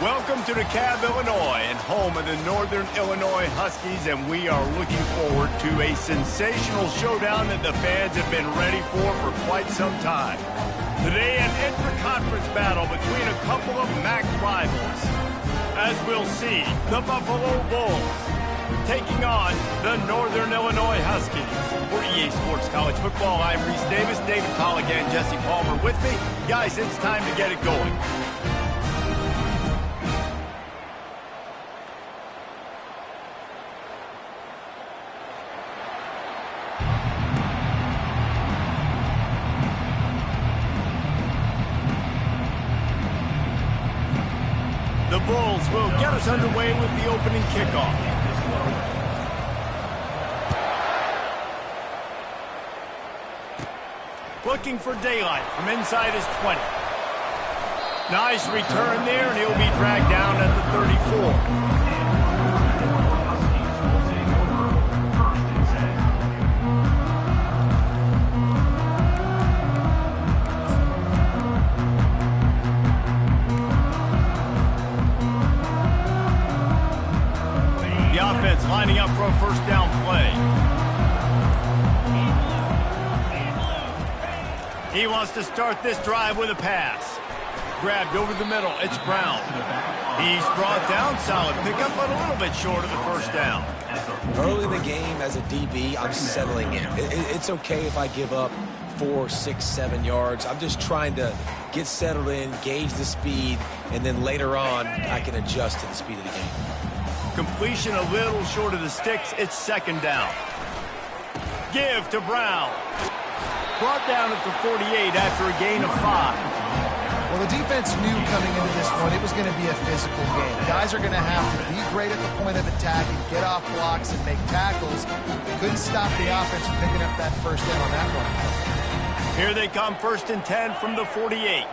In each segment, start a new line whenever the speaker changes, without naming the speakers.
Welcome to DeKalb, Illinois, and home of the Northern Illinois Huskies, and we are looking forward to a sensational showdown that the fans have been ready for quite some time. Today, an intra-conference battle between a couple of MAC rivals. As we'll see, the Buffalo Bulls taking on the Northern Illinois Huskies. For EA Sports College Football, I'm Reese Davis, David Pollock, and Jesse Palmer with me. Guys, it's time to get it going. The Bulls will get us underway with the opening kickoff. Looking for daylight from inside his 20. Nice return there, and he'll be dragged down at the 34. Offense lining up for a first down play. He wants to start this drive with a pass. Grabbed over the middle. It's Brown. He's brought down. Solid pickup, but a little bit short of the first down.
Early in the game as a DB, I'm settling in. It's okay if I give up 4, 6, 7 yards. I'm just trying to get settled in, gauge the speed, and then later on, I can adjust to the speed of the game.
Completion a little short of the sticks. It's second down. Give to Brown. Brought down at the 48 after a gain of 5.
Well, the defense knew coming into this one it was going to be a physical game. Guys are going to have to be great at the point of attack and get off blocks and make tackles. Couldn't stop the offense from picking up that first down on that one.
Here they come, 1st and 10 from the 48.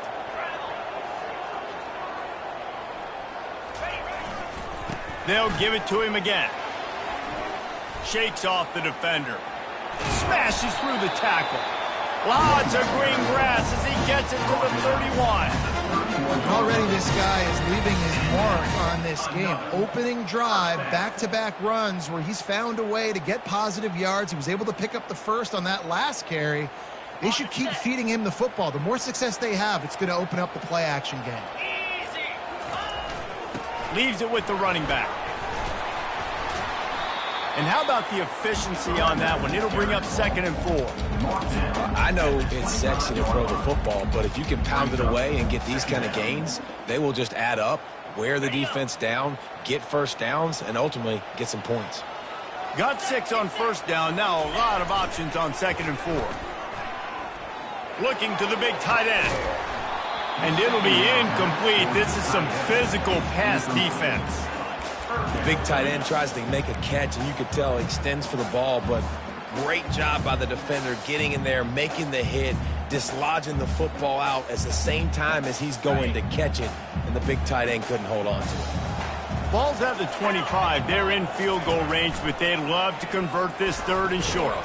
They'll give it to him again. Shakes off the defender. Smashes through the tackle. Lots of green grass as he gets it to the 31.
Already this guy is leaving his mark on this game. Opening drive, back-to-back runs where he's found a way to get positive yards. He was able to pick up the first on that last carry. They should keep feeding him the football. The more success they have, it's going to open up the play-action game.
Leaves it with the running back. And how about the efficiency on that one? It'll bring up 2nd and 4.
I know it's sexy to throw the football, but if you can pound it away and get these kind of gains, they will just add up, wear the defense down, get first downs, and ultimately get some points.
Got 6 on first down. Now a lot of options on 2nd and 4. Looking to the big tight end. And it'll be incomplete. This is some physical pass defense.
The big tight end tries to make a catch, and you could tell he extends for the ball, but great job by the defender getting in there, making the hit, dislodging the football out at the same time as he's going to catch it, and the big tight end couldn't hold on to it.
Ball's at the 25. They're in field goal range, but they'd love to convert this 3rd and short.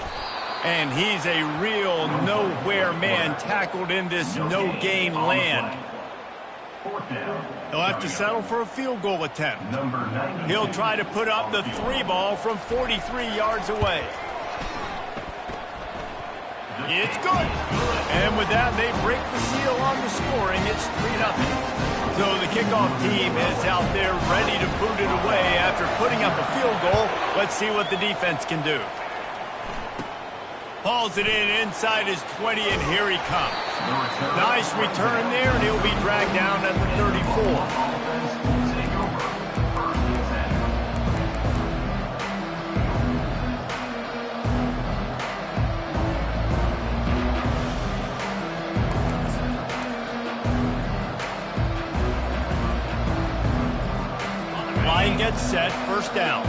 And he's a real nowhere man tackled in this no-gain land. He'll have to settle for a field goal attempt. He'll try to put up the 3 ball from 43 yards away. It's good. And with that, they break the seal on the scoring. It's 3-0. So the kickoff team is out there ready to boot it away after putting up a field goal. Let's see what the defense can do. Hauls it in inside his 20, and here he comes. Nice return there, and he'll be dragged down at the 34. Line gets set, first down.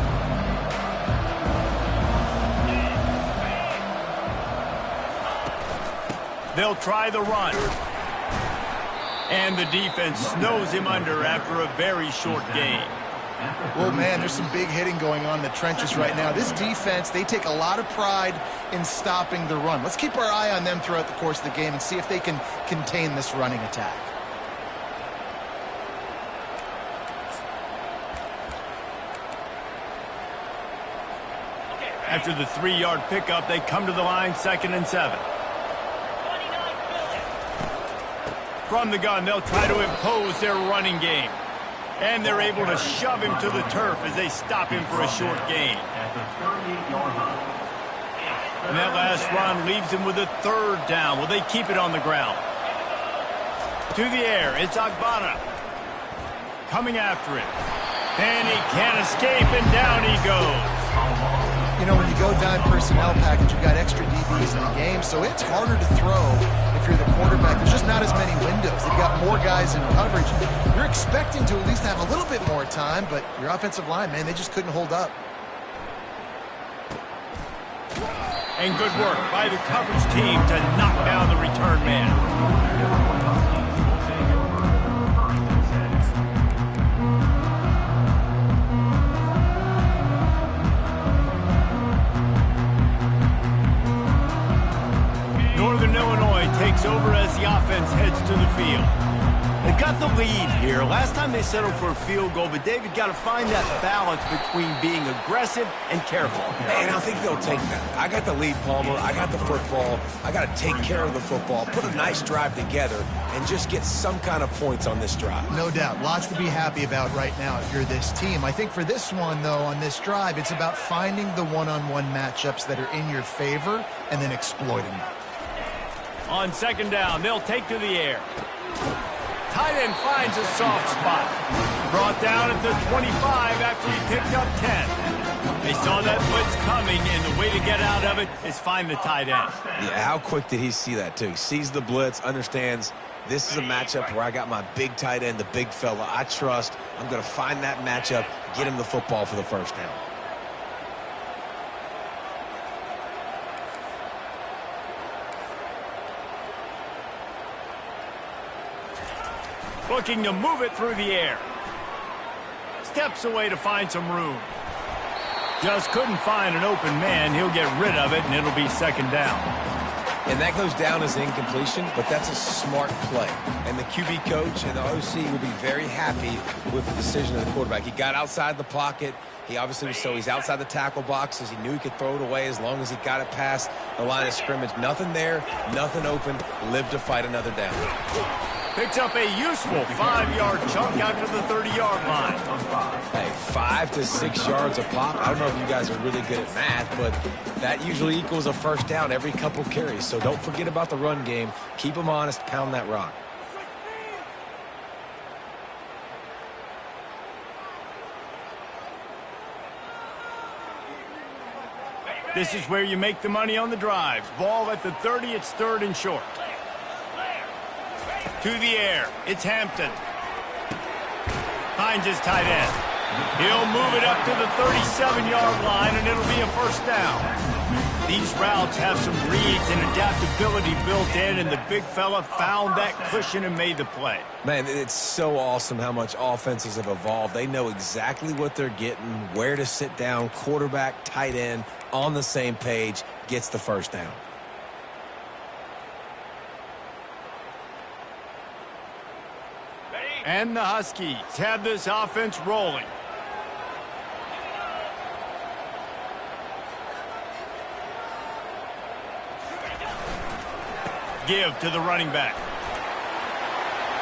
They'll try the run. And the defense snows him under after a very short gain.
Well, man, there's some big hitting going on in the trenches right now. This defense, they take a lot of pride in stopping the run. Let's keep our eye on them throughout the course of the game and see if they can contain this running attack.
After the 3-yard pickup, they come to the line, 2nd and 7. From the gun, they'll try to impose their running game. And they're able to shove him to the turf as they stop him for a short gain. And that last run leaves him with a 3rd down. Will they keep it on the ground? To the air, it's Agbana. Coming after it. And he can't escape, and down he goes.
You know, when you go dime personnel package, you've got extra DBs in the game, so it's harder to throw if you're the quarterback. There's just not as many windows. They've got more guys in coverage. You're expecting to at least have a little bit more time, but your offensive line, man, they just couldn't hold up.
And good work by the coverage team to knock down the return man. Northern Illinois takes over as the offense heads to the field. They've got the lead here. Last time they settled for a field goal, but David got to find that balance between being aggressive and careful.
And I think they'll take that. I got the lead, Palmer. I got the football. I got to take care of the football, put a nice drive together, and just get some kind of points on this drive.
No doubt. Lots to be happy about right now if you're this team. I think for this one, though, on this drive, it's about finding the one-on-one matchups that are in your favor and then exploiting them.
On 2nd down, they'll take to the air. Tight end finds a soft spot. Brought down at the 25 after he picked up 10. They saw that blitz coming, and the way to get out of it is find the tight end.
Yeah, how quick did he see that, too? Sees the blitz, understands this is a matchup where I got my big tight end, the big fella I trust. I'm going to find that matchup, get him the football for the 1st down.
Looking to move it through the air. Steps away to find some room. Just couldn't find an open man. He'll get rid of it, and it'll be 2nd down.
And that goes down as incompletion, but that's a smart play. And the QB coach and the OC will be very happy with the decision of the quarterback. He got outside the pocket. He obviously was he's outside the tackle boxes. He knew he could throw it away as long as he got it past the line of scrimmage. Nothing there, nothing open. Live to fight another down.
Picks up a useful 5-yard chunk out to the 30-yard line.
Hey, 5 to 6 yards a pop. I don't know if you guys are really good at math, but that usually equals a 1st down every couple carries. So don't forget about the run game. Keep them honest. Pound that rock.
This is where you make the money on the drives. Ball at the 30. It's 3rd and short. To the air, it's Hampton. Finds his tight end. He'll move it up to the 37-yard line, and it'll be a 1st down. These routes have some reads and adaptability built in, and the big fella found that cushion and made the play.
Man, it's so awesome how much offenses have evolved. They know exactly what they're getting, where to sit down, quarterback, tight end, on the same page, gets the 1st down.
And the Huskies have this offense rolling. Give to the running back.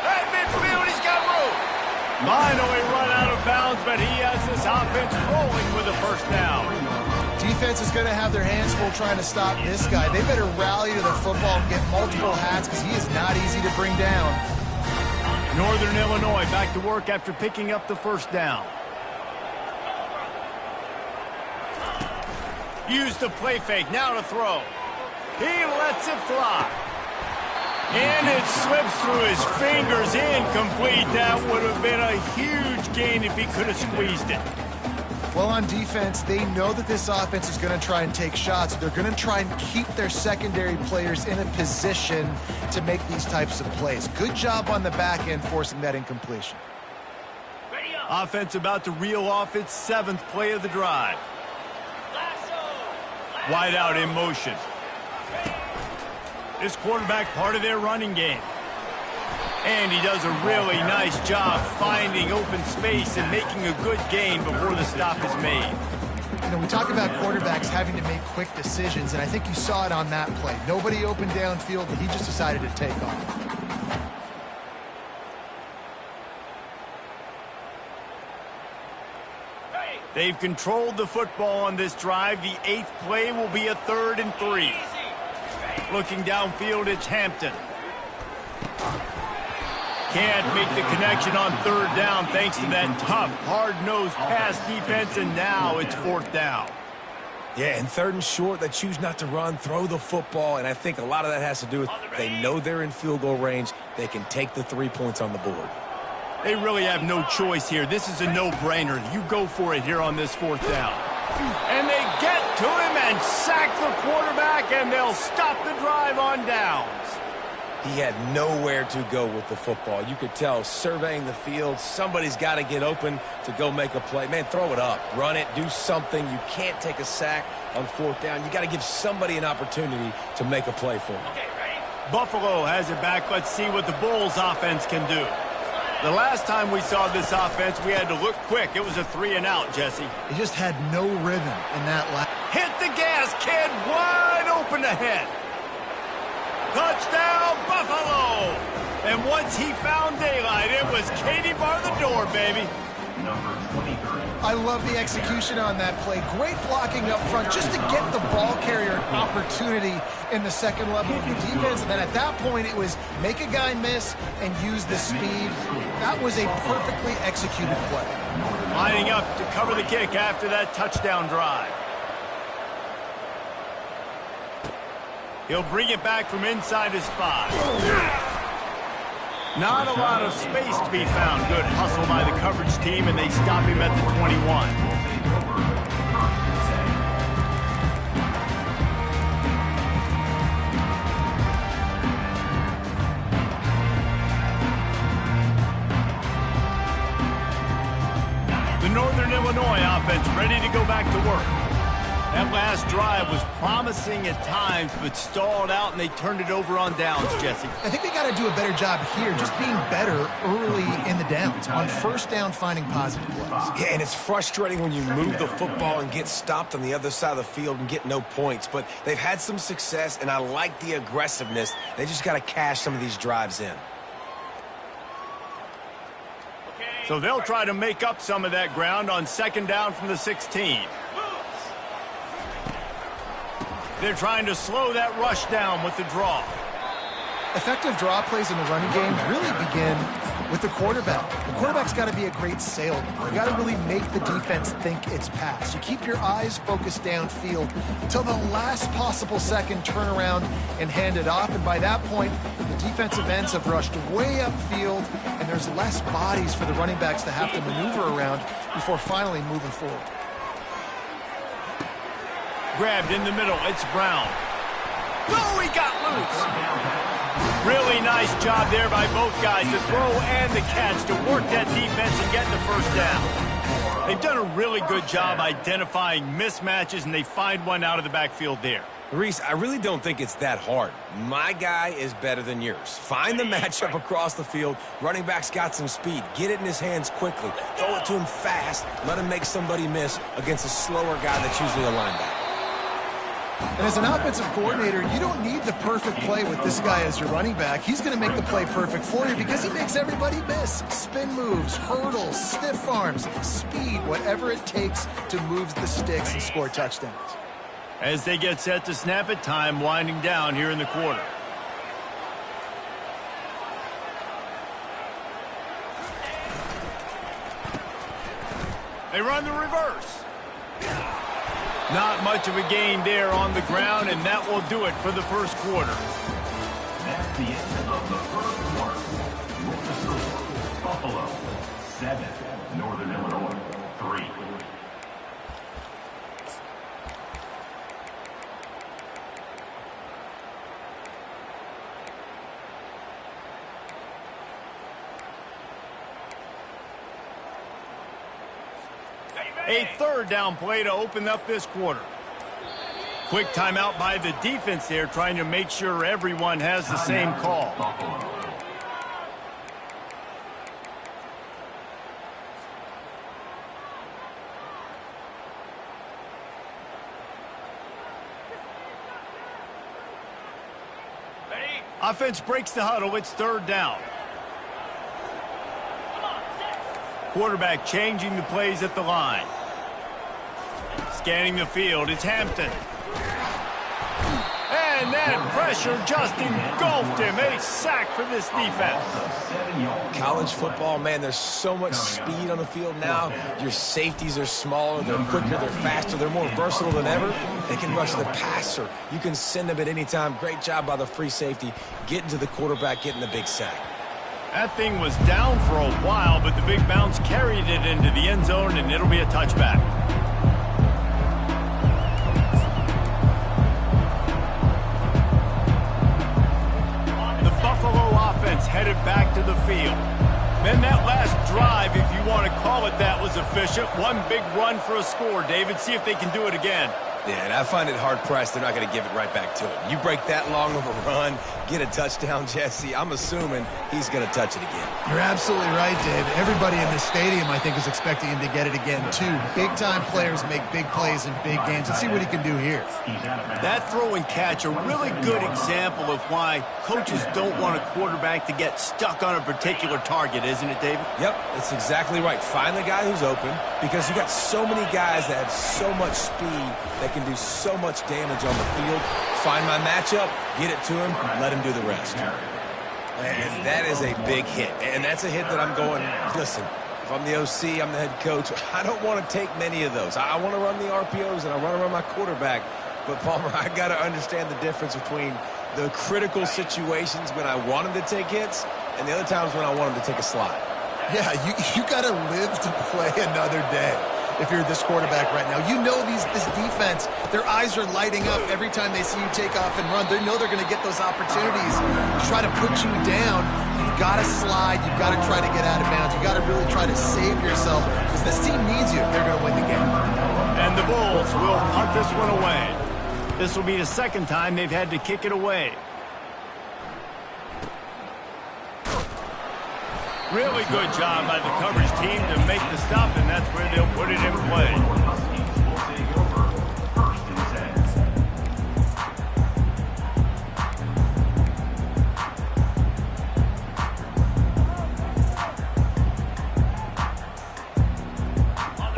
At midfield, he's got room. Finally run out of bounds, but he has this offense rolling with a 1st down.
Defense is going to have their hands full trying to stop this guy. They better rally to the football and get multiple hats because he is not easy to bring down.
Northern Illinois back to work after picking up the 1st down. Use the play fake, now to throw. He lets it fly. And it slips through his fingers, incomplete. That would have been a huge gain if he could have squeezed it.
Well, on defense, they know that this offense is going to try and take shots. They're going to try and keep their secondary players in a position to make these types of plays. Good job on the back end forcing that incompletion.
Offense about to reel off its 7th play of the drive. Wide out in motion. This quarterback part of their running game. And he does a really nice job finding open space and making a good gain before the stop is made.
You know, we talk about quarterbacks having to make quick decisions, and I think you saw it on that play. Nobody open downfield, but he just decided to take off.
They've controlled the football on this drive. The 8th play will be a 3rd and 3. Looking downfield, it's Hampton. Can't make the connection on 3rd down thanks to that tough, hard-nosed pass defense, and now it's 4th down.
Yeah, and 3rd and short, they choose not to run, throw the football, and I think a lot of that has to do with they know they're in field goal range. They can take the 3 points on the board.
They really have no choice here. This is a no-brainer. You go for it here on this 4th down. And they get to him and sack the quarterback, and they'll stop the drive on downs.
He had nowhere to go with the football. You could tell, surveying the field, somebody's got to get open to go make a play. Man, throw it up. Run it. Do something. You can't take a sack on 4th down. You got to give somebody an opportunity to make a play for him.
Buffalo has it back. Let's see what the Bulls offense can do. The last time we saw this offense, we had to look quick. It was a 3-and-out, Jesse.
He just had no rhythm in that last.
Hit the gas, kid. Wide open ahead. Touchdown, Buffalo! And once he found daylight, it was Katie bar the door, baby.
I love the execution on that play. Great blocking up front just to get the ball carrier an opportunity in the second level of the defense. And then at that point, it was make a guy miss and use the speed. That was a perfectly executed play.
Lining up to cover the kick after that touchdown drive. He'll bring it back from inside his 5. Not a lot of space to be found. Good hustle by the coverage team, and they stop him at the 21. The Northern Illinois offense ready to go back to work. That last drive was promising at times, but stalled out, and they turned it over on downs, Jesse.
I think they got to do a better job here, just being better early in the downs. On 1st down, finding positive plays.
Yeah, and it's frustrating when you move the football and get stopped on the other side of the field and get no points. But they've had some success, and I like the aggressiveness. They just got to cash some of these drives in.
So they'll try to make up some of that ground on 2nd down from the 16. They're trying to slow that rush down with the draw.
Effective draw plays in the running game really begin with the quarterback. The quarterback's got to be a great salesman. You got to really make the defense think it's pass. You keep your eyes focused downfield until the last possible second, turn around and hand it off. And by that point, the defensive ends have rushed way upfield, and there's less bodies for the running backs to have to maneuver around before finally moving forward.
Grabbed in the middle, it's Brown. Oh, he got loose. Really nice job there by both guys to throw and the catch to work that defense and get the 1st down. They've done a really good job identifying mismatches, and they find one out of the backfield there.
Reese, I really don't think it's that hard. My guy is better than yours. Find the matchup across the field. Running back's got some speed. Get it in his hands quickly. Throw it to him fast. Let him make somebody miss against a slower guy that's usually a linebacker.
And as an offensive coordinator, you don't need the perfect play with this guy as your running back. He's going to make the play perfect for you because he makes everybody miss. Spin moves, hurdles, stiff arms, speed, whatever it takes to move the sticks and score touchdowns.
As they get set to snap it, time winding down here in the quarter. They run the reverse. Not much of a gain there on the ground, and that will do it for the 1st quarter.
That's the end of the 1st quarter. Your score, Buffalo 7, Northern Illinois 3.
A 3rd down play to open up this quarter. Quick timeout by the defense there, trying to make sure everyone has the same call. Offense breaks the huddle. It's third down. Quarterback changing the plays at the line. Scanning the field. It's Hampton. And that pressure just engulfed him. A sack for this defense.
College football, man, there's so much speed on the field now. Your safeties are smaller, they're quicker, they're faster, they're more versatile than ever. They can rush the passer. You can send them at any time. Great job by the free safety, getting to the quarterback, getting the big sack.
That thing was down for a while, but the big bounce carried it into the end zone, and it'll be a touchback. Headed back to the field. Then that last drive, if you want to call it that, was efficient. One big run for a score, David. See if they can do it again.
Yeah, and I find it hard-pressed they're not going to give it right back to him. You break that long of a run, get a touchdown, Jesse, I'm assuming he's going to touch it again.
You're absolutely right, Dave. Everybody in this stadium, I think, is expecting him to get it again, too. Big-time players make big plays in big games. Let's see what he can do here.
That throw and catch, a really good example of why coaches don't want a quarterback to get stuck on a particular target, isn't it, David?
Yep, that's exactly right. Find the guy who's open, because you got so many guys that have so much speed that can do so much damage on the field. Find my matchup, get it to him, let him do the rest. And that is a big hit. And that's a hit that I'm going, listen, if I'm the OC, I'm the head coach, I don't want to take many of those. I want to run the RPOs and I want to run my quarterback. But, Palmer, I got to understand the difference between the critical situations when I want him to take hits and the other times when I want him to take a slide.
Yeah, you got to live to play another day. If you're this quarterback right now, you know this defense, their eyes are lighting up every time they see you take off and run. They know they're going to get those opportunities to try to put you down. You've got to slide. You've got to try to get out of bounds. You've got to really try to save yourself because this team needs you if they're going to win the game.
And the Bulls will punt this one away. This will be the second time they've had to kick it away. Really good job by the coverage team to make the stop, and that's where they'll put it in play.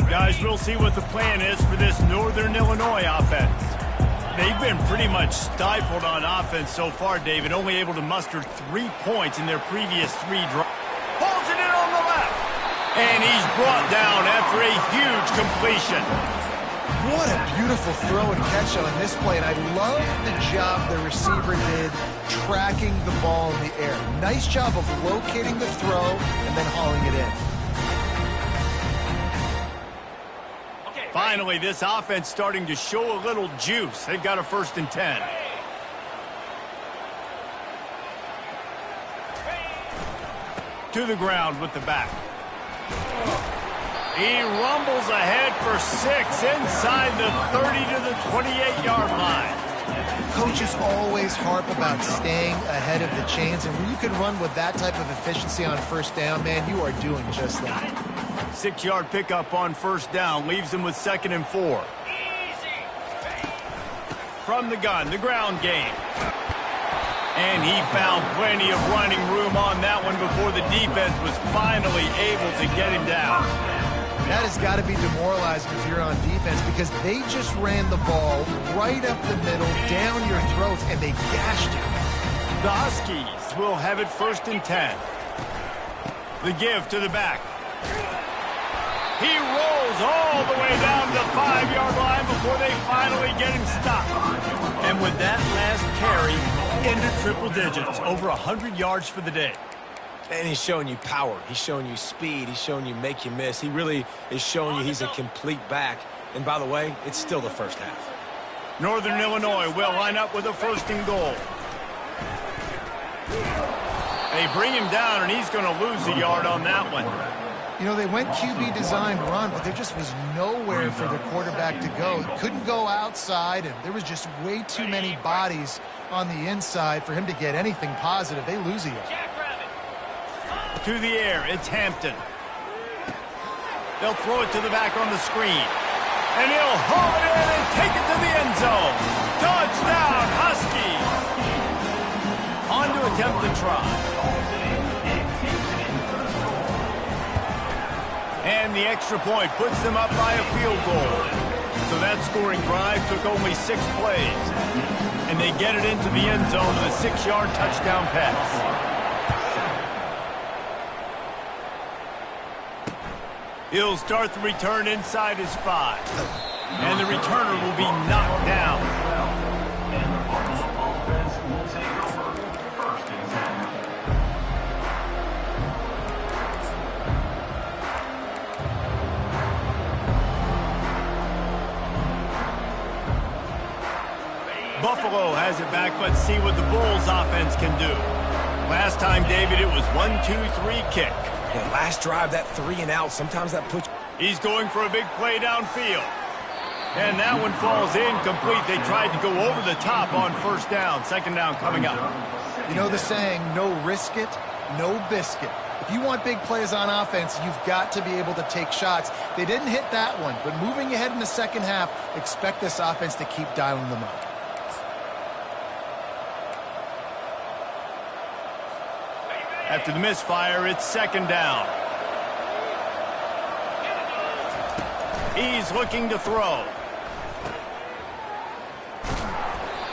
Guys, we'll see what the plan is for this Northern Illinois offense. They've been pretty much stifled on offense so far, David, only able to muster 3 points in their previous 3 drives. Pulls it in on the left. And he's brought down after a huge completion.
What a beautiful throw and catch on this play. And I love the job the receiver did tracking the ball in the air. Nice job of locating the throw and then hauling it in.
Finally, this offense starting to show a little juice. They've got a 1st and 10. To the ground with the back. He rumbles ahead for 6 inside the 30 to the 28-yard line.
Coaches always harp about staying ahead of the chains, and when you can run with that type of efficiency on 1st down, man, you are doing just that.
6-yard pickup on 1st down leaves him with 2nd and 4. From the gun, the ground game. And he found plenty of running room on that one before the defense was finally able to get him down.
That has got to be demoralizing if you're on defense because they just ran the ball right up the middle, down your throats, and they gashed you.
The Huskies will have it 1st and 10. The give to the back. He rolls all the way down the 5-yard line before they finally get him stopped. And with that last carry, into triple digits, over 100 yards for the day.
And he's showing you power. He's showing you speed. He's showing you make you miss. He really is showing you he's a complete back. And by the way, it's still the 1st half.
Northern Illinois will line up with a 1st and goal. They bring him down, and he's going to lose a yard on that one.
You know, they went QB designed run, but there just was nowhere for the quarterback to go. He couldn't go outside, and there was just way too many bodies on the inside for him to get anything positive. They lose a yard.
To the air, it's Hampton. They'll throw it to the back on the screen. And he'll haul it in and take it to the end zone. Touchdown, Huskies! On to attempt to try. And the extra point puts them up by a field goal. So that scoring drive took only 6 plays. And they get it into the end zone with a 6-yard touchdown pass. He'll start the return inside his 5. And the returner will be knocked down.
And the Buffalo offense will take over. 1st and 10.
Buffalo has it back. Let's see what the Bulls offense can do. Last time, David, it was 1-2-3 kick.
Yeah, last drive, that 3 and out, sometimes that puts...
He's going for a big play downfield. And that one falls incomplete. They tried to go over the top on 1st down. 2nd down coming up.
You know the saying, no risk it, no biscuit. If you want big plays on offense, you've got to be able to take shots. They didn't hit that one, but moving ahead in the 2nd half, expect this offense to keep dialing them up.
After the misfire, it's 2nd down. He's looking to throw.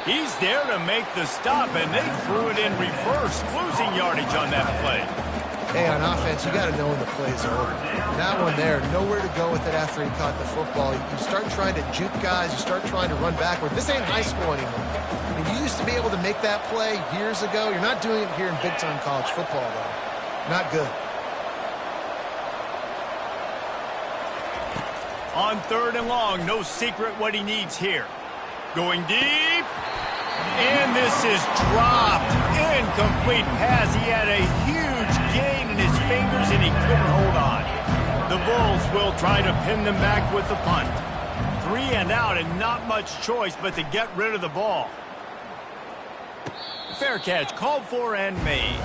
He's there to make the stop, and they threw it in reverse, losing yardage on that play.
Hey, on offense, you got to know when the play's over. That one there, nowhere to go with it after he caught the football. You start trying to juke guys, you start trying to run backward. This ain't high school anymore. I mean, you used to be able to make that play years ago. You're not doing it here in big-time college football, though. Not good.
On 3rd and long, no secret what he needs here. Going deep. And this is dropped. Incomplete pass. He had a huge gain in his fingers, and he couldn't hold on. The Bulls will try to pin them back with the punt. 3 and out, and not much choice but to get rid of the ball. Fair catch, called for and made.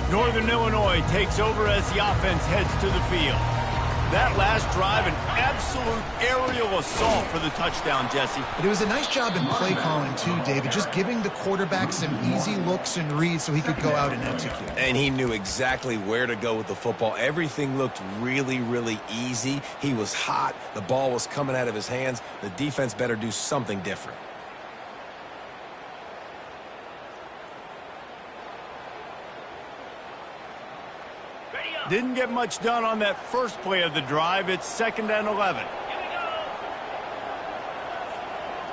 Northern Illinois takes over as the offense heads to the field. That last drive, an absolute aerial assault for the touchdown, Jesse.
But it was a nice job in play calling, too, David, just giving the quarterback some easy looks and reads so he could go out and execute.
And he knew exactly where to go with the football. Everything looked really, really easy. He was hot. The ball was coming out of his hands. The defense better do something different.
Didn't get much done on that first play of the drive. It's 2nd and 11.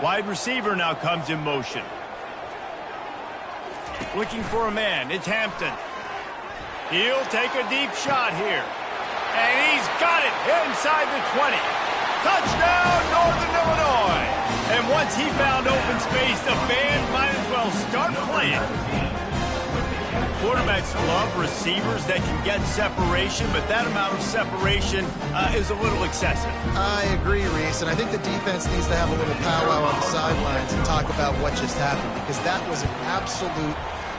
Wide receiver now comes in motion. Looking for a man. It's Hampton. He'll take a deep shot here. And he's got it inside the 20. Touchdown, Northern Illinois. And once he found open space, the band might as well start playing. Quarterbacks love receivers that can get separation, but that amount of separation is a little excessive.
I agree, Reese, and I think the defense needs to have a little powwow on the sidelines and talk about what just happened, because that was an absolute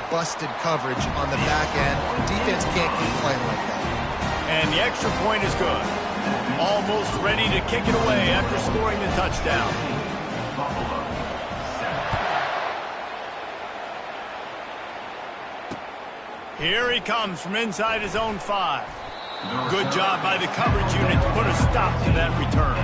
busted coverage on the back end. Defense can't keep playing like that.
And the extra point is good. Almost ready to kick it away after scoring the touchdown. Here he comes from inside his own 5. Good job by the coverage unit to put a stop to that return.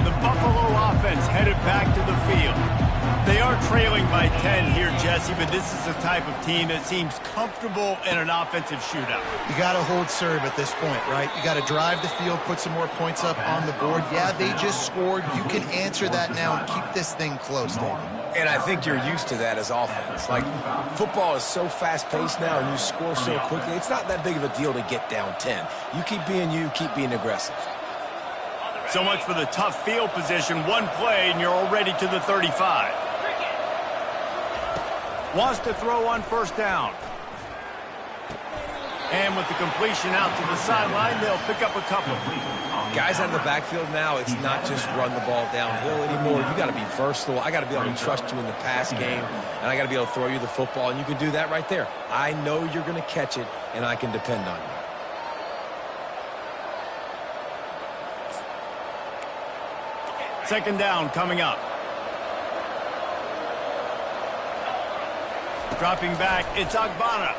The Buffalo offense headed back to the field. They are trailing by 10 here, Jesse, but this is the type of team that seems comfortable in an offensive shootout.
You got to hold serve at this point, right? You got to drive the field, put some more points up on the board. Yeah, they just scored. You can answer that now and keep this thing close, David.
And I think you're used to that as offense. Like, football is so fast-paced now and you score so quickly, it's not that big of a deal to get down 10. You keep being you, keep being aggressive.
So much for the tough field position. One play, and you're already to the 35. Wants to throw on first down. And with the completion out to the sideline, they'll pick up a couple.
Guys out of the backfield now, it's not just run the ball downhill anymore. You got to be versatile. I got to be able to trust you in the pass game, and I got to be able to throw you the football, and you can do that right there. I know you're going to catch it, and I can depend on you.
Second down coming up. Dropping back, it's Agbana.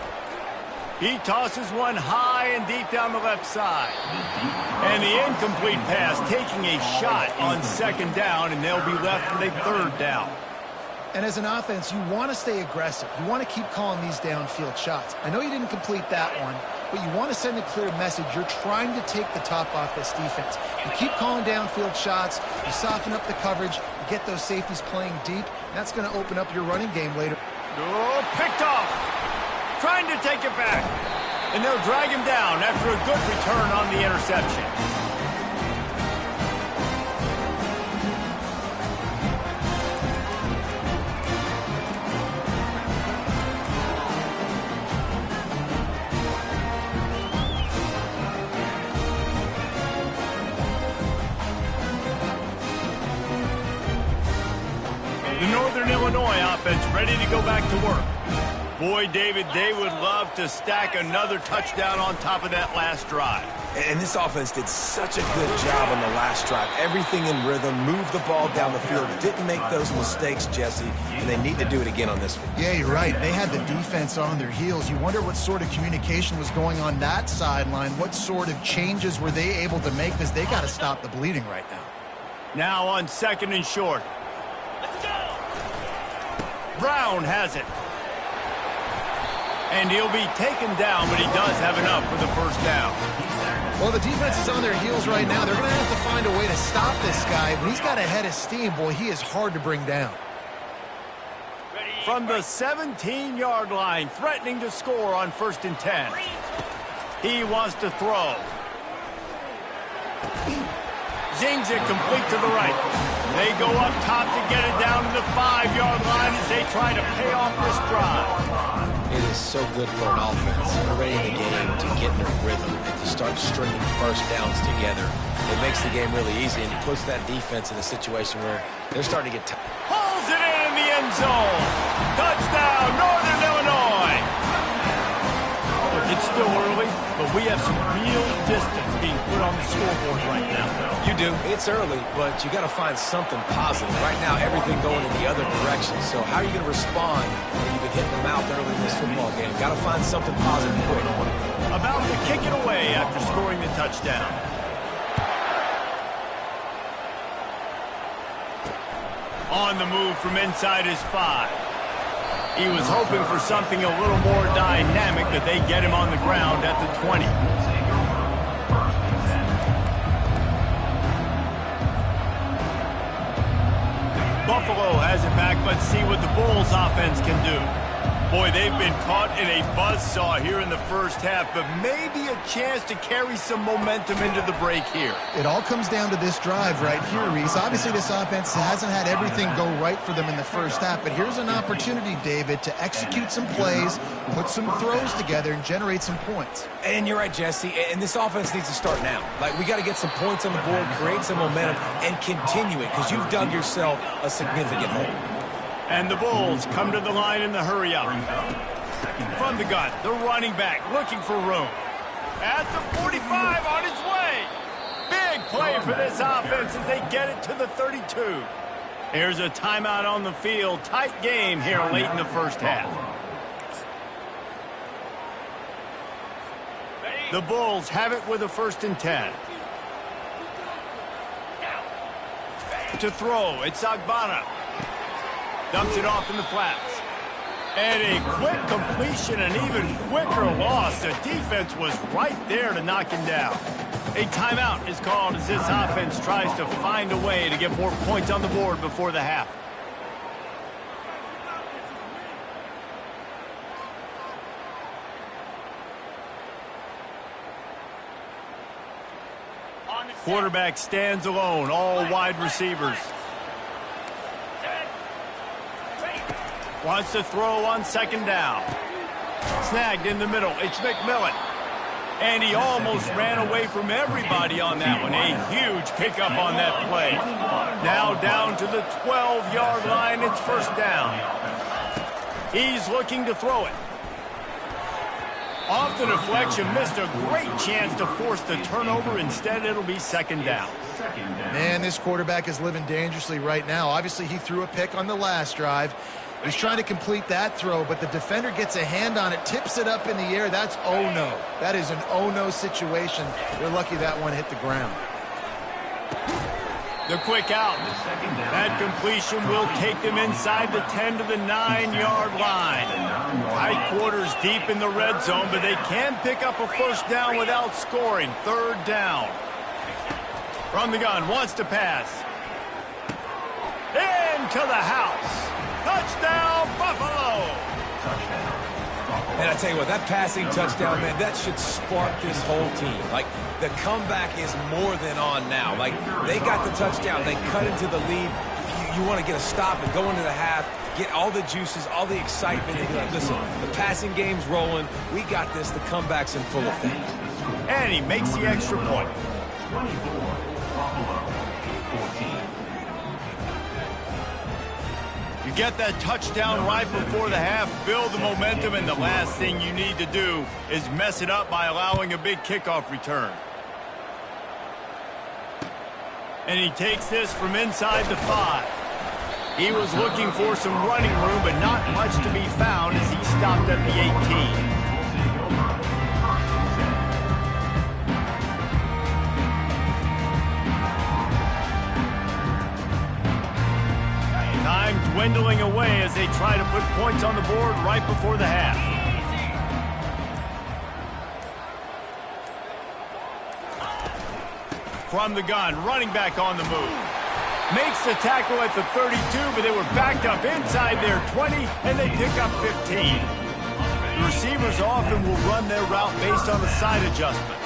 He tosses one high and deep down the left side. And the incomplete pass taking a shot on second down, and they'll be left with a third down.
And as an offense, you want to stay aggressive. You want to keep calling these downfield shots. I know you didn't complete that one, but you want to send a clear message. You're trying to take the top off this defense. You keep calling downfield shots. You soften up the coverage. You get those safeties playing deep. That's going to open up your running game later.
Oh, picked off. Trying to take it back. And they'll drag him down after a good return on the interception. The Northern Illinois offense ready to go back to work. Boy, David, they would love to stack another touchdown on top of that last drive.
And this offense did such a good job on the last drive. Everything in rhythm, moved the ball down the field, didn't make those mistakes, Jesse, and they need to do it again on this one.
Yeah, you're right. They had the defense on their heels. You wonder what sort of communication was going on that sideline. What sort of changes were they able to make, because they got to stop the bleeding right now.
Now on second and short. Brown has it. And he'll be taken down, but he does have enough for the first down.
Well, the defense is on their heels right now. They're going to have to find a way to stop this guy. When he's got a head of steam, boy, he is hard to bring down.
From the 17-yard line, threatening to score on 1st and 10. He wants to throw. Zings it complete to the right. They go up top to get it down to the 5-yard line as they try to pay off this drive.
It is so good for an offense early in the game to get in a rhythm and to start stringing first downs together. It makes the game really easy, and it puts that defense in a situation where they're starting to get tired.
Pulls it in the end zone. Touchdown, Northern Illinois. Look, it's still early, but we have some real distance being put on the scoreboard right now.
You do. It's early, but you got to find something positive. Right now, everything going in the other direction. So how are you going to respond when you've been hitting the mouth early in this football game? Got to find something positive quick.
About to kick it away after scoring the touchdown. On the move from inside his 5. He was hoping for something a little more dynamic, but they get him on the ground at the 20. Buffalo has it back. Let's see what the Bulls offense can do. Boy, they've been caught in a buzzsaw here in the first half, but maybe a chance to carry some momentum into the break here.
It all comes down to this drive right here, Reese. Obviously, this offense hasn't had everything go right for them in the first half, but here's an opportunity, David, to execute some plays, put some throws together, and generate some points.
And you're right, Jesse, and this offense needs to start now. Like, we got to get some points on the board, create some momentum, and continue it, because you've dug yourself a significant hole.
And the Bulls come to the line in the hurry-up. From the gun, the running back looking for room. At the 45 on his way. Big play for this offense as they get it to the 32. Here's a timeout on the field. Tight game here late in the first half. The Bulls have it with a 1st and 10. To throw, it's Agbana. Dumps it off in the flats. And a quick completion, an even quicker loss. The defense was right there to knock him down. A timeout is called as this offense tries to find a way to get more points on the board before the half. On the Quarterback stands alone, all wide receivers. Wants to throw on second down. Snagged in the middle. It's McMillan. And he almost ran away from everybody on that one. A huge pickup on that play. Now down to the 12-yard line. It's first down. He's looking to throw it. Off the deflection, missed a great chance to force the turnover. Instead, it'll be second down.
Man, this quarterback is living dangerously right now. Obviously, he threw a pick on the last drive. He's trying to complete that throw, but the defender gets a hand on it, tips it up in the air. That's oh-no. That is an oh-no situation. They're lucky that one hit the ground.
The quick out. That completion will take them inside the 10 to the 9-yard line. Tight quarters deep in the red zone, but they can pick up a first down without scoring. Third down. From the gun, wants to pass. Into the house. Touchdown, Buffalo!
And I tell you what, that passing touchdown, man, that should spark this whole team. Like, the comeback is more than on now. Like, they got the touchdown. They cut into the lead. You want to get a stop and go into the half, get all the juices, all the excitement, and be like, listen, the passing game's rolling. We got this. The comeback's in full effect.
And he makes the extra point.
24, Buffalo, 14.
You get that touchdown right before the half, build the momentum, and the last thing you need to do is mess it up by allowing a big kickoff return. And he takes this from inside the 5. He was looking for some running room, but not much to be found as he stopped at the 18. Time dwindling away as they try to put points on the board right before the half. From the gun, running back on the move. Makes the tackle at the 32, but they were backed up inside their 20, and they pick up 15. The receivers often will run their route based on the side adjustment.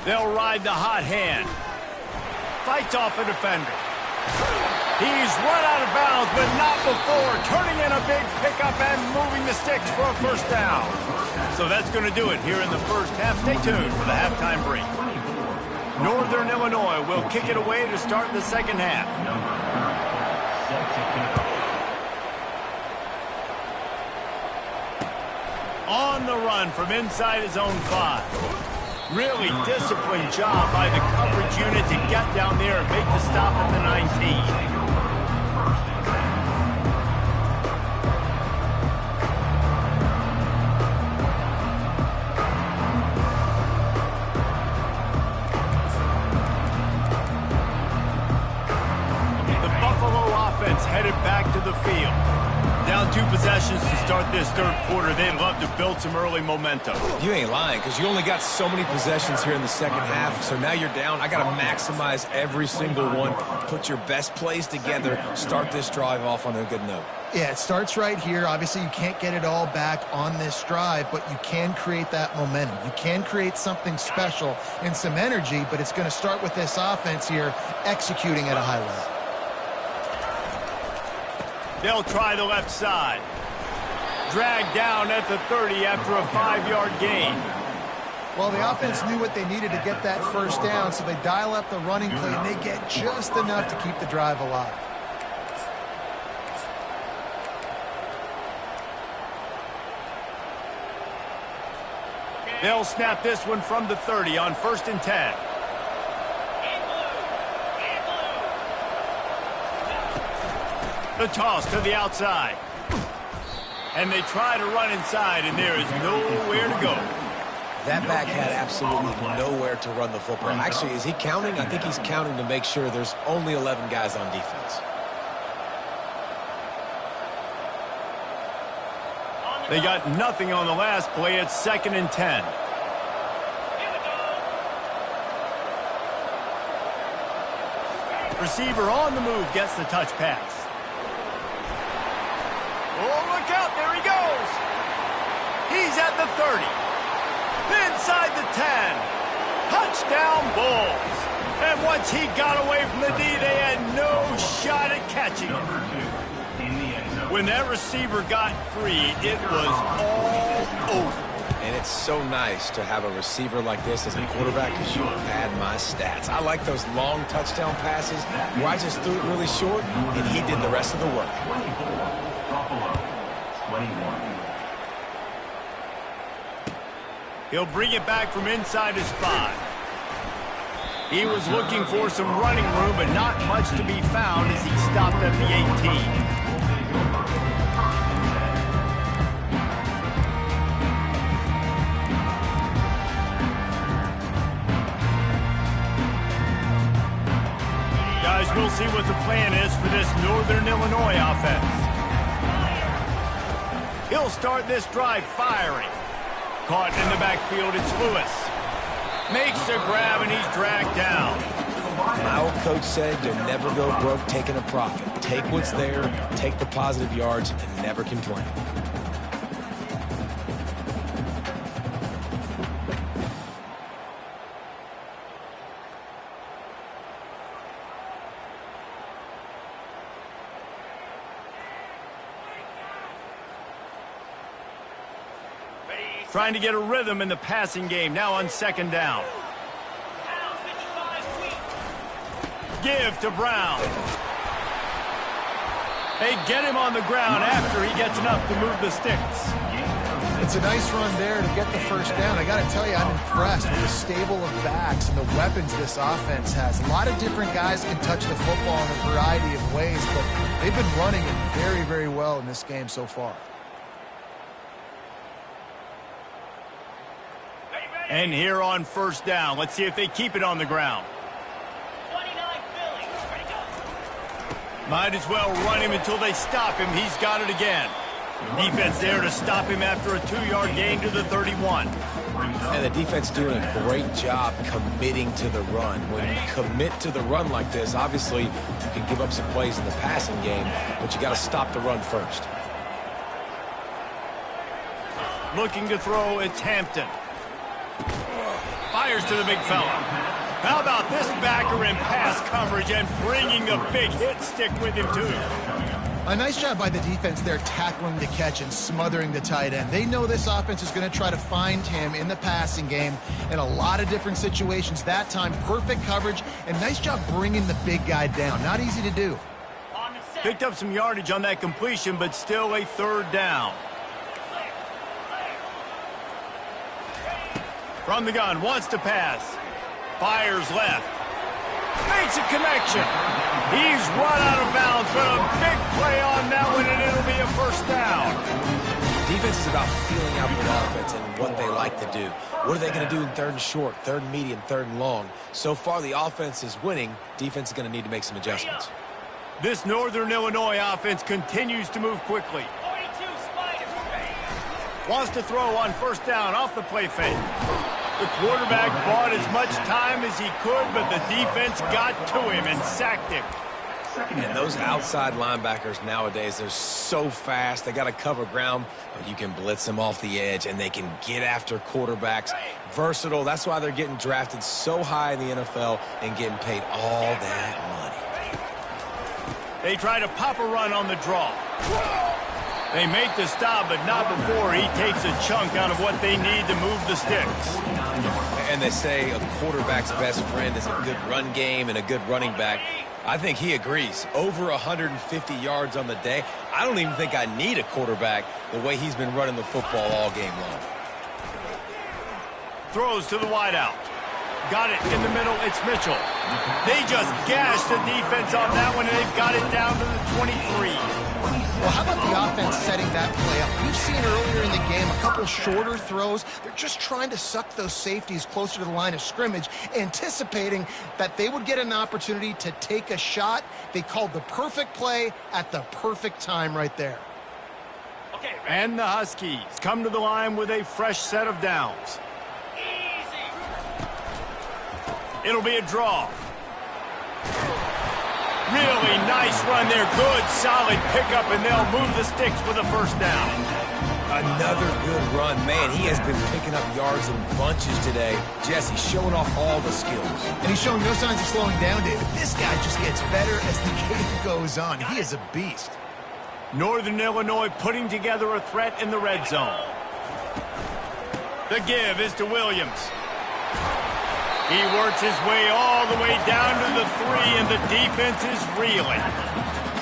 They'll ride the hot hand. Fights off a defender. He's run out of bounds, but not before turning in a big pickup and moving the sticks for a first down. So that's going to do it here in the first half. Stay tuned for the halftime break. Northern Illinois will kick it away to start the second half. On the run from inside his own 5. Really disciplined job by the coverage unit to get down there and make the stop at the 19. The Buffalo offense headed back to the field. Down 2 possessions to start this third quarter. They'd love to build some early momentum.
You ain't lying, because you only got so many possessions here in the second half, so now you're down. I got to maximize every single one, put your best plays together, start this drive off on a good note.
Yeah, it starts right here. Obviously, you can't get it all back on this drive, but you can create that momentum. You can create something special and some energy, but it's going to start with this offense here executing at a high level.
They'll try the left side. Dragged down at the 30 after a 5-yard gain.
Well, the offense knew what they needed to get that first down, so they dial up the running play, and they get just enough to keep the drive alive.
They'll snap this one from the 30 on 1st and 10. The toss to the outside. And they try to run inside, and there is nowhere to go.
That back had absolutely nowhere to run the football. Actually, is he counting? I think he's counting to make sure there's only 11 guys on defense.
They got nothing on the last play. It's 2nd and 10. Receiver on the move gets the touch pass. Oh, look out. There he goes. He's at the 30. Inside the 10. Touchdown Bulls. And once he got away from the D, they had no shot at catching him.
Number 2 in the end zone.
When that receiver got free, it was all over.
And it's so nice to have a receiver like this as a quarterback because you pad my stats. I like those long touchdown passes where I just threw it really short and he did the rest of the work.
24, Buffalo, 21.
He'll bring it back from inside his 5. He was looking for some running room, but not much to be found as he stopped at the 18. Guys, we'll see what the plan is for this Northern Illinois offense. He'll start this drive firing. Caught in the backfield, it's Lewis. Makes the grab, and he's dragged down.
My old coach said you'll never go broke taking a profit. Take what's there, take the positive yards, and never complain.
Trying to get a rhythm in the passing game, now on 2nd down. Give to Brown. They get him on the ground after he gets enough to move the sticks.
It's a nice run there to get the first down. I got to tell you, I'm impressed with the stable of backs and the weapons this offense has. A lot of different guys can touch the football in a variety of ways, but they've been running it very, very well in this game so far.
And here on 1st down, let's see if they keep it on the ground.
29 Philly. Ready, go.
Might as well run him until they stop him. He's got it again. Defense there to stop him after a 2-yard gain to the 31.
And the defense doing a great job committing to the run. When you commit to the run like this, obviously you can give up some plays in the passing game, but you got to stop the run first.
Looking to throw, it's Hampton. Fires to the big fella. How about this backer in pass coverage and bringing the big hit stick with him, too?
A nice job by the defense there tackling the catch and smothering the tight end. They know this offense is going to try to find him in the passing game in a lot of different situations. That time, perfect coverage, and nice job bringing the big guy down. Not easy to do.
Picked up some yardage on that completion, but still a 3rd down. From the gun, wants to pass. Fires left. Makes a connection. He's run out of bounds, but a big play on that one, and it'll be a 1st down.
Defense is about feeling out the offense and what they like to do. What are they going to do in 3rd and short, 3rd and medium, 3rd and long? So far, the offense is winning. Defense is going to need to make some adjustments.
This Northern Illinois offense continues to move quickly.
42 Spiders.
Wants to throw on 1st down off the play fake. The quarterback bought as much time as he could, but the defense got to him and sacked him.
And those outside linebackers nowadays, they're so fast. They got to cover ground, but you can blitz them off the edge, and they can get after quarterbacks. Versatile. That's why they're getting drafted so high in the NFL and getting paid all that money.
They try to pop a run on the draw. They make the stop, but not before he takes a chunk out of what they need to move the sticks.
And they say a quarterback's best friend is a good run game and a good running back. I think he agrees. Over 150 yards on the day. I don't even think I need a quarterback the way he's been running the football all game long.
Throws to the wideout. Got it in the middle. It's Mitchell. They just gashed the defense on that one, and they've got it down to the 23.
Well, how about the offense setting that play up? We've seen earlier in the game a couple shorter throws. They're just trying to suck those safeties closer to the line of scrimmage, anticipating that they would get an opportunity to take a shot. They called the perfect play at the perfect time right there.
Okay,
And the Huskies come to the line with a fresh set of downs.
easy.
It'll be a draw. Really nice run there. Good, solid pickup, and they'll move the sticks for the 1st down.
Another good run. Man, he has been picking up yards in bunches today. Jesse showing off all the skills.
And he's showing no signs of slowing down, David. This guy just gets better as the game goes on. He is a beast.
Northern Illinois putting together a threat in the red zone. The give is to Williams. He works his way all the way down to the 3, and the defense is reeling.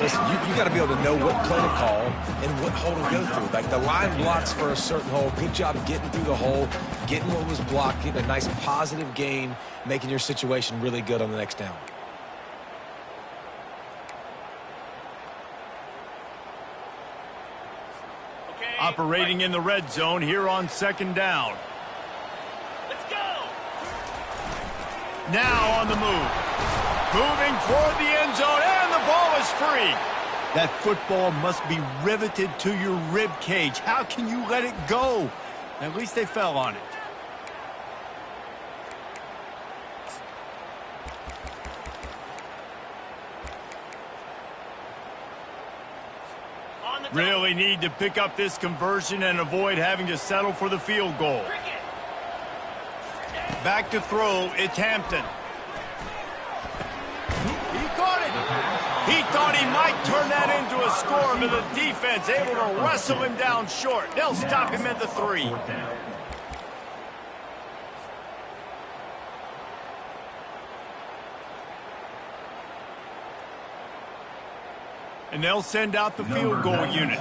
Listen, you got to be able to know what play to call and what hole to go through. Like the line blocks for a certain hole. Good job getting through the hole, getting what was blocked, getting a nice positive gain, making your situation really good on the next down.
Okay.
Operating in the red zone here on second down.
Let's go.
Now on the move. Moving toward the end zone, and the ball is free. That football must be riveted to your rib cage. How can you let it go? At least they fell on it.
On the top.
Really need to pick up this conversion and avoid having to settle for the field goal.
Cricket.
Back to throw, it's Hampton. He caught it. He thought he might turn that into a score, but the defense able to wrestle him down short. They'll stop him at the 3. And they'll send out the field goal unit.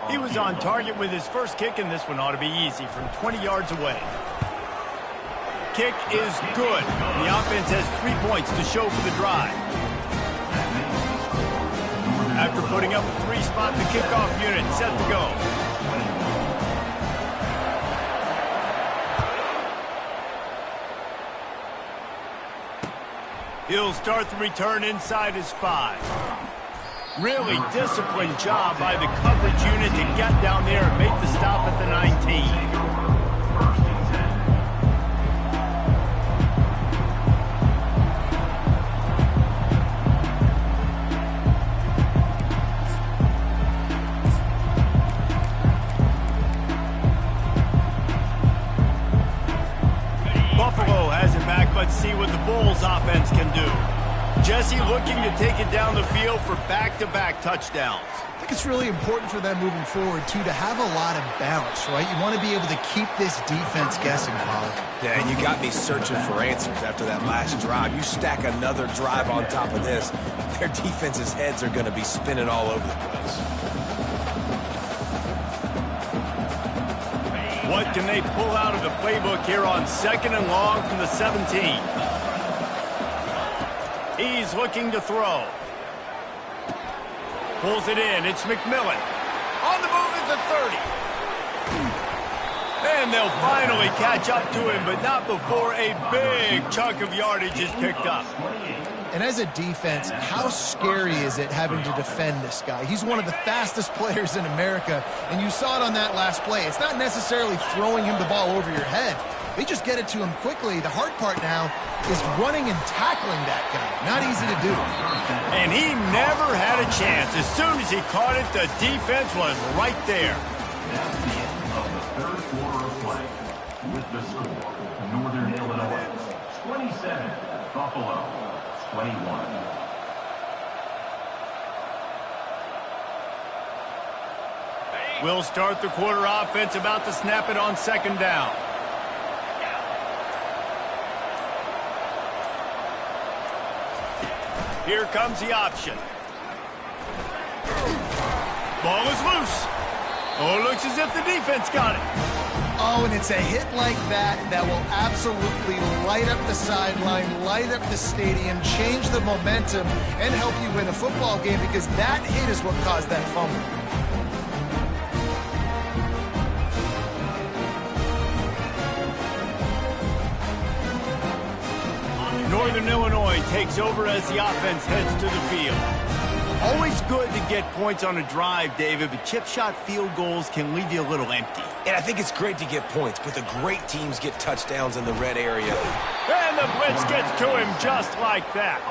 He was on target with his first kick, and this one ought to be easy from 20 yards away. Kick is good. The offense has 3 points to show for the drive. After putting up a 3-spot, the kickoff unit set to go. He'll start the return inside his 5. Really disciplined job by the coverage unit to get down there and make the stop at the 19. Buffalo has it back. Let's see what the Bulls offense can do. Jesse looking to take it down the field for back-to-back touchdowns.
I think it's really important for them moving forward, too, to have a lot of bounce, right? You want to be able to keep this defense guessing, Paul.
Yeah, and you got me searching for answers after that last drive. You stack another drive on top of this, their defense's heads are going to be spinning all over the place.
What can they pull out of the playbook here on 2nd and long from the 17? He's looking to throw. Pulls it in. It's McMillan. On the move is the 30. And they'll finally catch up to him, but not before a big chunk of yardage is picked up.
And as a defense, how scary is it having to defend this guy? He's one of the fastest players in America, and you saw it on that last play. It's not necessarily throwing him the ball over your head. They just get it to him quickly. The hard part now is running and tackling that guy. Not easy to do.
And he never had a chance. As soon as he caught it, the defense was right there.
That's the end of the third quarter of play. With the score, Northern Illinois 27, Buffalo 21.
We'll start the quarter offense about to snap it on 2nd down. Here comes the option. Ball is loose. Oh, looks as if the defense got it.
Oh, and it's a hit like that that will absolutely light up the sideline, light up the stadium, change the momentum, and help you win a football game, because that hit is what caused that fumble.
Northern Illinois takes over as the offense heads to the field. Always good to get points on a drive, David, but chip shot field goals can leave you a little empty.
And I think it's great to get points, but the great teams get touchdowns in the red area.
And the blitz gets to him just like that.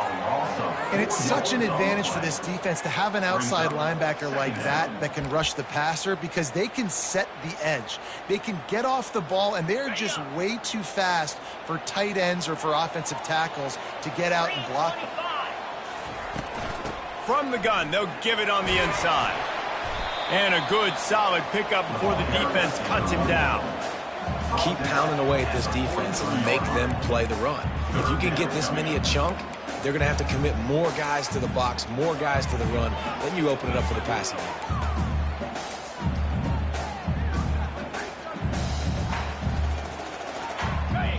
And it's such an advantage for this defense to have an outside linebacker like that can rush the passer because they can set the edge. They can get off the ball, and they're just way too fast for tight ends or for offensive tackles to get out and block them.
From the gun, they'll give it on the inside. And a good, solid pickup before the defense cuts him down.
Keep pounding away at this defense and make them play the run. If you can get this many a chunk, they're going to have to commit more guys to the box, more guys to the run. Then you open it up for the passing game.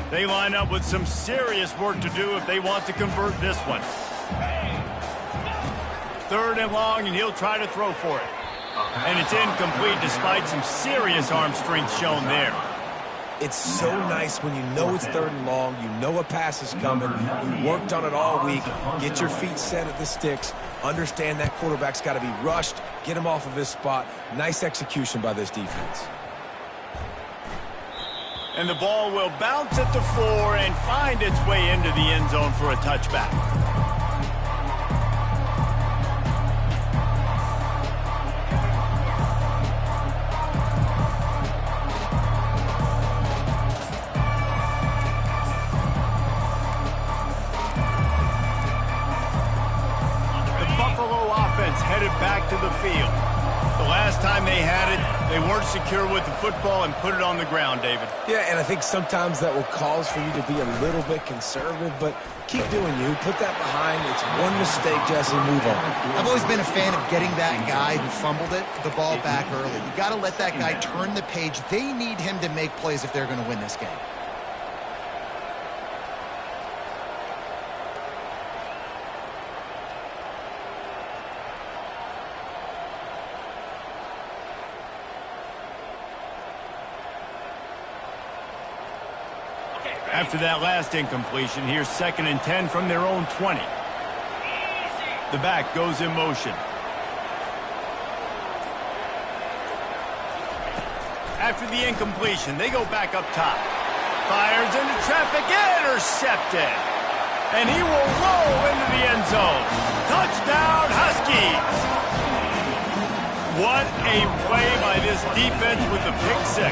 They line up with some serious work to do if they want to convert this one. 3rd and long, and he'll try to throw for it. And it's incomplete despite some serious arm strength shown there.
It's so nice when you know it's 3rd and long, you know a pass is coming, you worked on it all week, get your feet set at the sticks, understand that quarterback's got to be rushed, get him off of his spot. Nice execution by this defense.
And the ball will bounce at the 4 and find its way into the end zone for a touchback. Headed back to the field. The last time they had it, they weren't secure with the football and put it on the ground, David.
Yeah, and I think sometimes that will cause for you to be a little bit conservative, but keep doing you. Put that behind. It's one mistake, Jesse. Move on.
I've always been a fan of getting that guy who fumbled it, the ball back early. You got to let that guy turn the page. They need him to make plays if they're going to win this game.
After that last incompletion, here's 2nd and 10 from their own 20. The back goes in motion. After the incompletion, they go back up top. Fires into traffic, intercepted. And he will roll into the end zone. Touchdown, Huskies! What a play by this defense with the pick 6.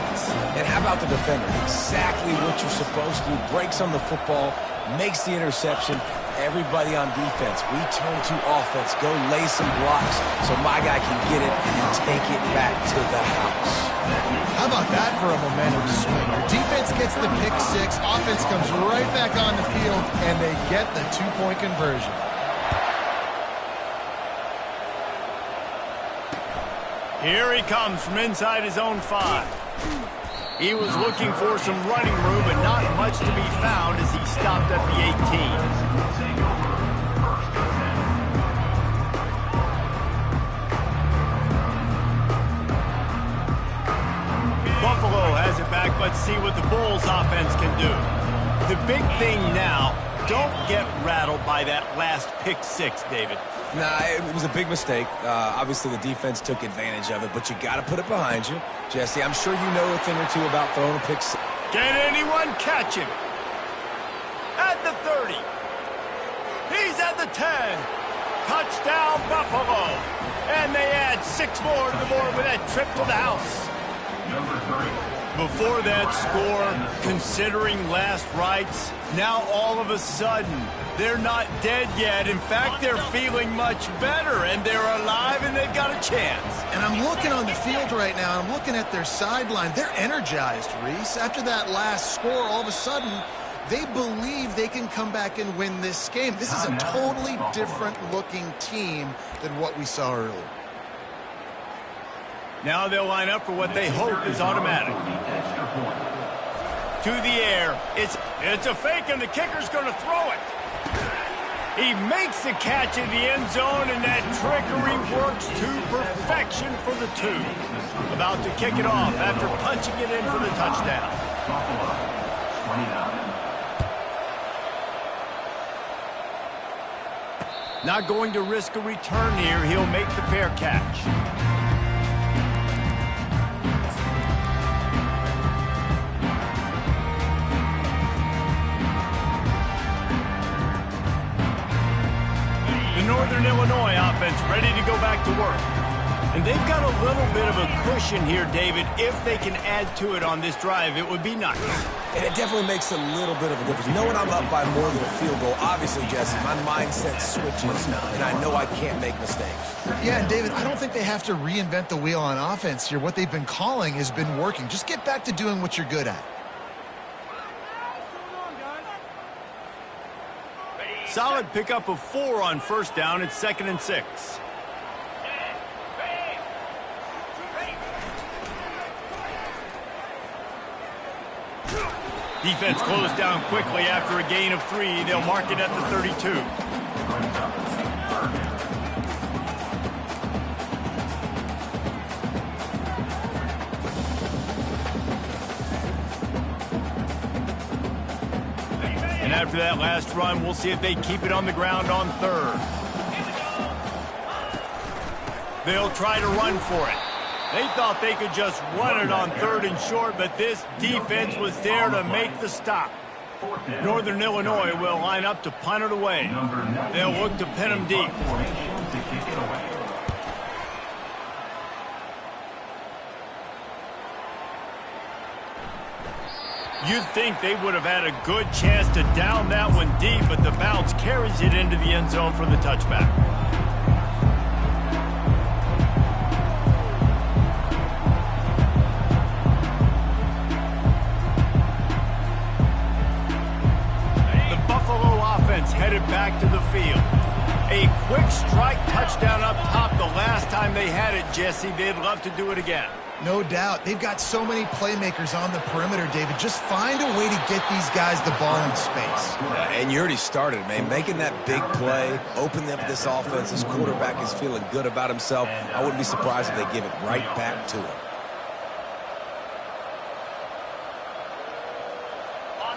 And how about the defender? Exactly what you're supposed to do. Breaks on the football, makes the interception. Everybody on defense, we turn to offense. Go lay some blocks so my guy can get it and take it back to the house.
How about that for a momentum swing? Your defense gets the pick 6, offense comes right back on the field, and they get the 2-point conversion.
Here he comes from inside his own 5. He was looking for some running room, but not much to be found as he stopped at the 18. Buffalo has it back. Let's see what the Bulls offense can do. The big thing now, don't get rattled by that last pick 6, David.
Nah, it was a big mistake. Obviously, the defense took advantage of it, but you got to put it behind you. Jesse, I'm sure you know a thing or two about throwing a pick 6.
Can anyone catch him? At the 30. He's at the 10. Touchdown, Buffalo. And they add 6 more to the board with that trip to the house. Before that score, considering last rites, now all of a sudden, they're not dead yet. In fact, they're feeling much better, and they're alive, and they've got a chance.
And I'm looking on the field right now, and I'm looking at their sideline. They're energized, Reese. After that last score, all of a sudden, they believe they can come back and win this game. This is a totally different-looking team than what we saw earlier.
Now they'll line up for what they hope is automatic. To the air. It's a fake, and the kicker's going to throw it. He makes the catch in the end zone, and that trickery works to perfection for the 2. About to kick it off after punching it in for the touchdown. Not going to risk a return here. He'll make the fair catch. The Northern Illinois offense ready to go back to work. And they've got a little bit of a cushion here, David. If they can add to it on this drive, it would be nice.
And it definitely makes a little bit of a difference. Knowing I'm up by more than a field goal, obviously, Jesse, my mindset switches, and I know I can't make mistakes.
Yeah, and David, I don't think they have to reinvent the wheel on offense here. What they've been calling has been working. Just get back to doing what you're good at.
Solid pickup of 4 on first down. It's 2nd and 6. Defense closed down quickly after a gain of 3. They'll mark it at the 32. And after that last run, we'll see if they keep it on the ground on 3rd. They'll try to run for it. They thought they could just run it on 3rd and short, but this defense was there to make the stop. Northern Illinois will line up to punt it away. They'll look to pin them deep. You'd think they would have had a good chance to down that one deep, but the bounce carries it into the end zone for the touchback. Headed back to the field. A quick strike touchdown up top the last time they had it, Jesse. They'd love to do it again.
No doubt. They've got so many playmakers on the perimeter, David. Just find a way to get these guys the ball in space.
Yeah, and you already started, man. Making that big play, opening up this offense. This quarterback is feeling good about himself. I wouldn't be surprised if they give it right back to him.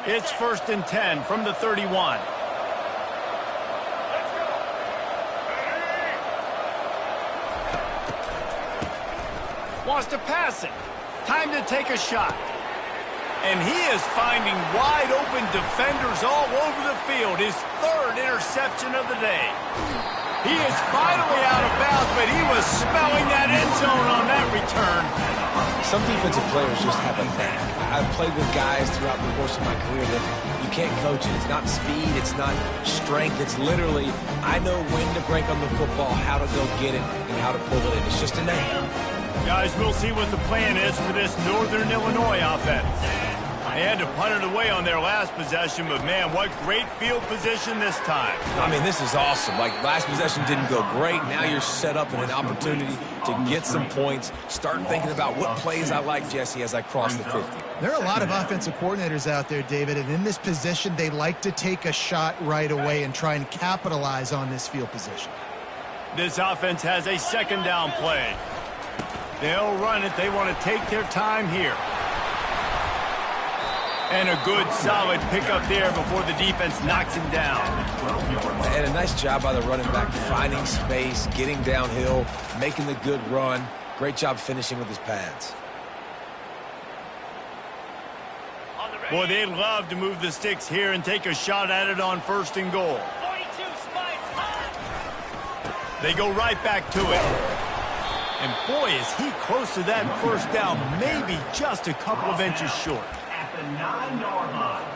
It's 1st and 10 from the 31. Wants to pass it. Time to take a shot. And he is finding wide open defenders all over the field. His 3rd interception of the day. He is finally out of bounds, but he was smelling that end zone on that return.
Some defensive players just have a knack. I've played with guys throughout the course of my career that you can't coach it. It's not speed, it's not strength. It's literally, I know when to break on the football, how to go get it, and how to pull it in. It's just a knack.
Guys, we'll see what the plan is for this Northern Illinois offense. They had to punt it away on their last possession, but man, what great field position this time.
I mean, this is awesome. Like, last possession didn't go great. Now you're set up in an opportunity to get some points. Start thinking about what plays I like, Jesse, as I cross the 50.
There are a lot of offensive coordinators out there, David, and in this position, they like to take a shot right away and try and capitalize on this field position.
This offense has a 2nd down play. They'll run it. They want to take their time here. And a good, solid pickup there before the defense knocks him down.
And a nice job by the running back, finding space, getting downhill, making the good run. Great job finishing with his pads.
Boy, they'd love to move the sticks here and take a shot at it on 1st and goal. They go right back to it. And boy, is he close to that 1st down, maybe just a couple of inches short.
The 9-yard line.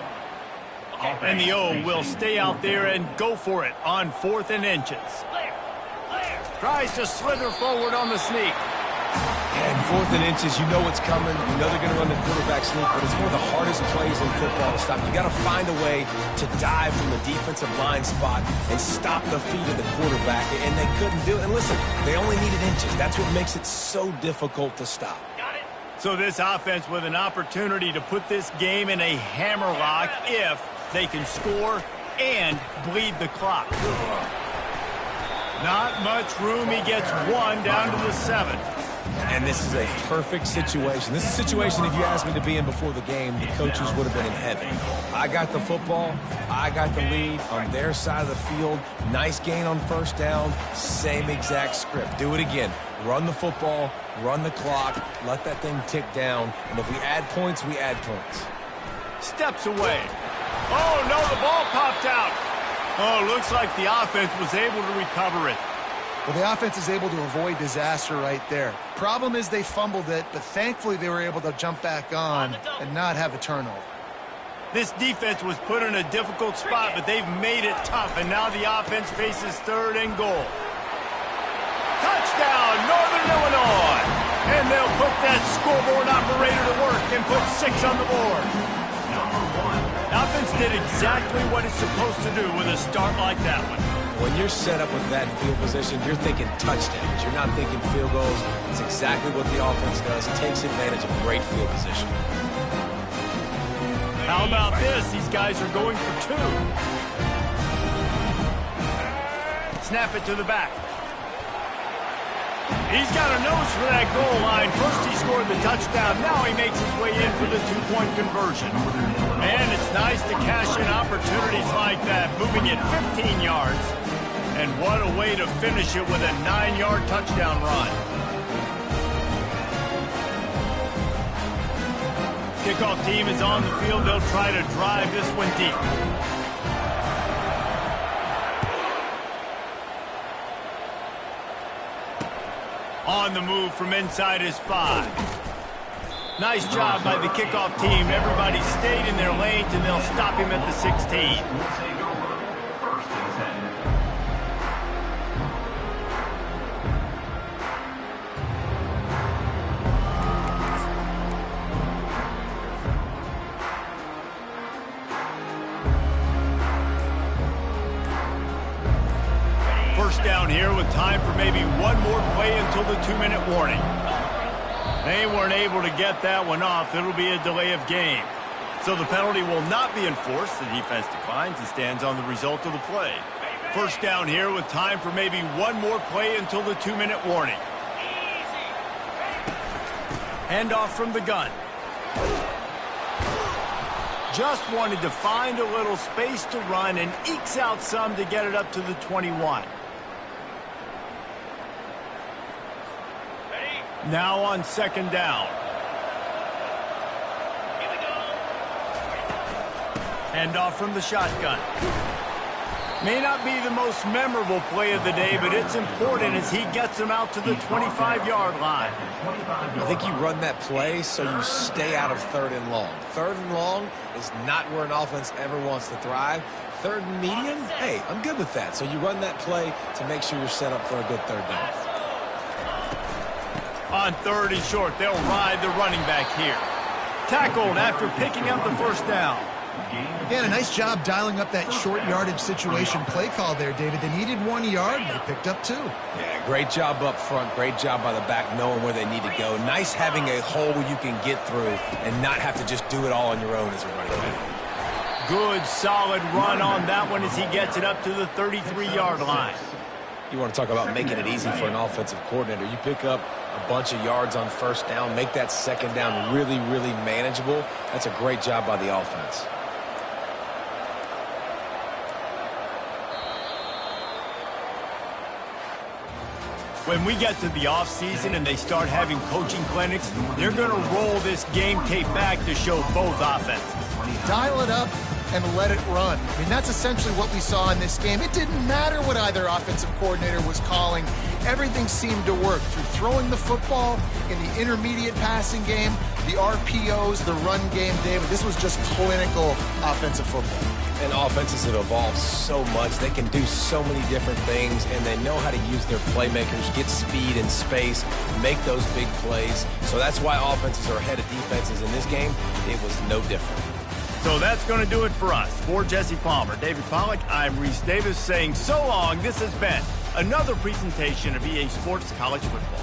And the O will stay out there and go for it on 4th and inches. Tries to slither forward on the sneak.
And 4th and inches, you know what's coming. You know they're going to run the quarterback sneak, but it's one of the hardest plays in football to stop. You got to find a way to dive from the defensive line spot and stop the feet of the quarterback, and they couldn't do it. And listen, they only needed inches. That's what makes it so difficult to stop.
So this offense with an opportunity to put this game in a hammerlock if they can score and bleed the clock. Not much room. He gets 1 down to the 7.
And this is a perfect situation. This is a situation, if you asked me to be in before the game, the coaches would have been in heaven. I got the football. I got the lead on their side of the field. Nice gain on first down. Same exact script. Do it again. Run the football, run the clock, let that thing tick down. And if we add points, we add points.
Steps away. Oh, no, the ball popped out. Oh, looks like the offense was able to recover it.
Well, the offense is able to avoid disaster right there. Problem is they fumbled it, but thankfully they were able to jump back on and not have a turnover.
This defense was put in a difficult spot, but they've made it tough, and now the offense faces third and goal. Touchdown, Northern Illinois! And they'll put that scoreboard operator to work and put 6 on the board. Offense did exactly what it's supposed to do with a start like that one.
When you're set up with that field position, you're thinking touchdowns. You're not thinking field goals. It's exactly what the offense does. It takes advantage of great field position.
How about this? These guys are going for 2. Snap it to the back. He's got a nose for that goal line. First he scored the touchdown. Now he makes his way in for the 2-point conversion. Man, it's nice to cash in opportunities like that, moving it 15 yards. And what a way to finish it with a 9-yard touchdown run. Kickoff team is on the field. They'll try to drive this one deep. On the move from inside his 5. Nice job by the kickoff team. Everybody stayed in their lanes, and they'll stop him at the 16. First down here with time for maybe one more play until the 2-minute warning. They weren't able to get that one off. It'll be a delay of game. So the penalty will not be enforced. The defense declines and stands on the result of the play. First down here with time for maybe one more play until the 2-minute warning. Handoff from the gun. Just wanted to find a little space to run and ekes out some to get it up to the 21. Now on second down.
Here we go.
Handoff from the shotgun. May not be the most memorable play of the day, but it's important as he gets him out to the 25-yard line.
I think you run that play so you stay out of third and long. Third and long is not where an offense ever wants to thrive. Third and medium, hey, I'm good with that. So you run that play to make sure you're set up for a good third down.
On third and short, they'll ride the running back here. Tackled after picking up the first down.
Again, a nice job dialing up that short yardage situation play call there, David. They needed 1 yard, and they picked up 2.
Yeah, great job up front. Great job by the back knowing where they need to go. Nice having a hole where you can get through and not have to just do it all on your own as a running back.
Good, solid run on that one as he gets it up to the 33-yard line.
You want to talk about making it easy for an offensive coordinator. You pick up a bunch of yards on first down, make that second down really, really manageable. That's a great job by the offense.
When we get to the offseason and they start having coaching clinics, they're going to roll this game tape back to show both offenses.
Dial it up and let it run. I mean, that's essentially what we saw in this game. It didn't matter what either offensive coordinator was calling. Everything seemed to work through throwing the football in the intermediate passing game, the RPOs, the run game, David. This was just clinical offensive football.
And offenses have evolved so much. They can do so many different things, and they know how to use their playmakers, get speed and space, make those big plays. So that's why offenses are ahead of defenses in this game. It was no different.
So that's going to do it for us. For Jesse Palmer, David Pollack, I'm Reese Davis saying so long. This has been another presentation of EA Sports College Football.